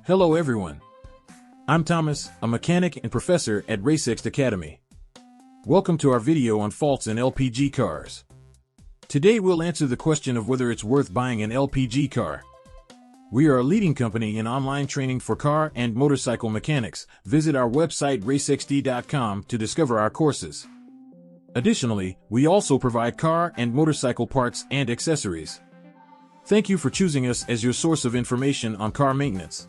Hello everyone. I'm Thomas, a mechanic and professor at RaceX Academy. Welcome to our video on faults in LPG cars. Today we'll answer the question of whether it's worth buying an LPG car. We are a leading company in online training for car and motorcycle mechanics. Visit our website racexd.com to discover our courses. Additionally, we also provide car and motorcycle parts and accessories. Thank you for choosing us as your source of information on car maintenance.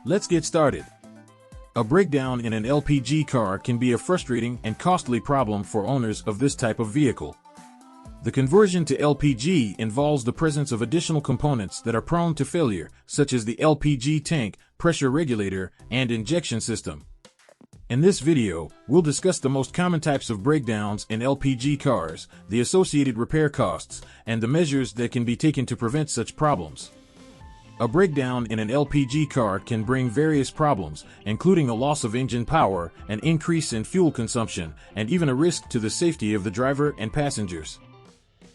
Let's get started. A breakdown in an LPG car can be a frustrating and costly problem for owners of this type of vehicle. The conversion to LPG involves the presence of additional components that are prone to failure, such as the LPG tank, pressure regulator, and injection system. In this video, we'll discuss the most common types of breakdowns in LPG cars, the associated repair costs, and the measures that can be taken to prevent such problems. A breakdown in an LPG car can bring various problems, including a loss of engine power, an increase in fuel consumption, and even a risk to the safety of the driver and passengers.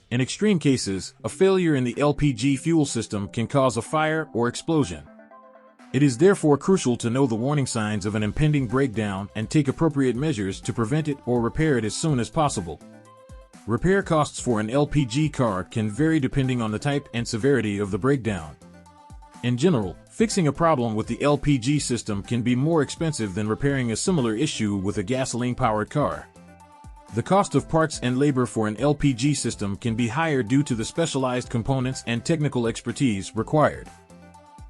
In extreme cases, a failure in the LPG fuel system can cause a fire or explosion. It is therefore crucial to know the warning signs of an impending breakdown and take appropriate measures to prevent it or repair it as soon as possible. Repair costs for an LPG car can vary depending on the type and severity of the breakdown. In general, fixing a problem with the LPG system can be more expensive than repairing a similar issue with a gasoline-powered car. The cost of parts and labor for an LPG system can be higher due to the specialized components and technical expertise required.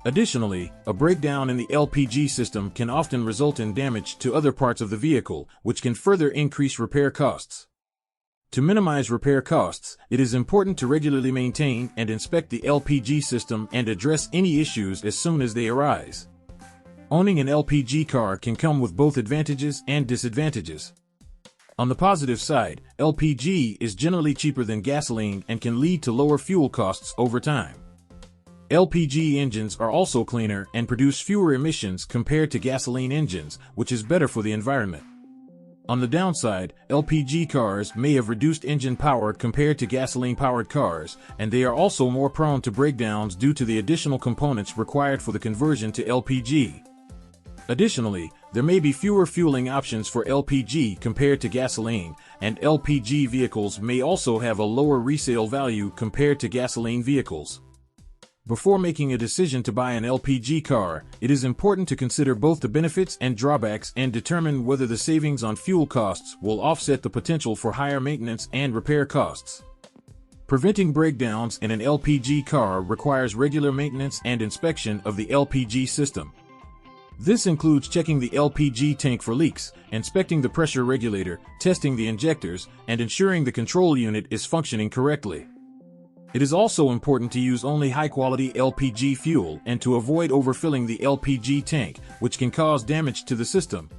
Additionally, a breakdown in the LPG system can often result in damage to other parts of the vehicle, which can further increase repair costs. To minimize repair costs, it is important to regularly maintain and inspect the LPG system and address any issues as soon as they arise. Owning an LPG car can come with both advantages and disadvantages. On the positive side, LPG is generally cheaper than gasoline and can lead to lower fuel costs over time. LPG engines are also cleaner and produce fewer emissions compared to gasoline engines, which is better for the environment. On the downside, LPG cars may have reduced engine power compared to gasoline-powered cars, and they are also more prone to breakdowns due to the additional components required for the conversion to LPG. Additionally, there may be fewer fueling options for LPG compared to gasoline, and LPG vehicles may also have a lower resale value compared to gasoline vehicles. Before making a decision to buy an LPG car, it is important to consider both the benefits and drawbacks and determine whether the savings on fuel costs will offset the potential for higher maintenance and repair costs. Preventing breakdowns in an LPG car requires regular maintenance and inspection of the LPG system. This includes checking the LPG tank for leaks, inspecting the pressure regulator, testing the injectors, and ensuring the control unit is functioning correctly. It is also important to use only high-quality LPG fuel and to avoid overfilling the LPG tank, which can cause damage to the system.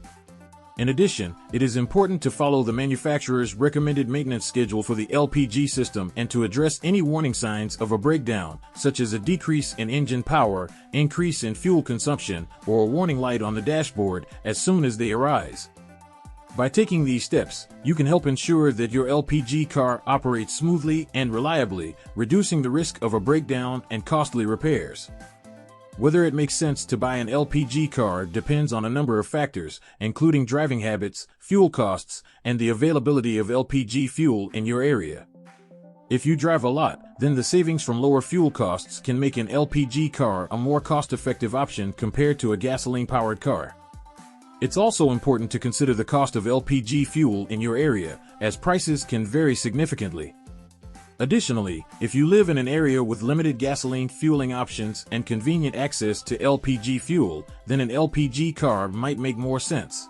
In addition, it is important to follow the manufacturer's recommended maintenance schedule for the LPG system and to address any warning signs of a breakdown, such as a decrease in engine power, increase in fuel consumption, or a warning light on the dashboard, as soon as they arise. By taking these steps, you can help ensure that your LPG car operates smoothly and reliably, reducing the risk of a breakdown and costly repairs. Whether it makes sense to buy an LPG car depends on a number of factors, including driving habits, fuel costs, and the availability of LPG fuel in your area. If you drive a lot, then the savings from lower fuel costs can make an LPG car a more cost-effective option compared to a gasoline-powered car. It's also important to consider the cost of LPG fuel in your area, as prices can vary significantly. Additionally, if you live in an area with limited gasoline fueling options and convenient access to LPG fuel, then an LPG car might make more sense.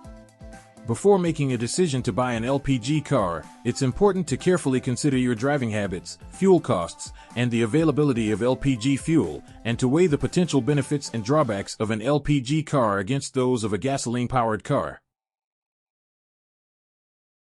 Before making a decision to buy an LPG car, it's important to carefully consider your driving habits, fuel costs, and the availability of LPG fuel, and to weigh the potential benefits and drawbacks of an LPG car against those of a gasoline-powered car.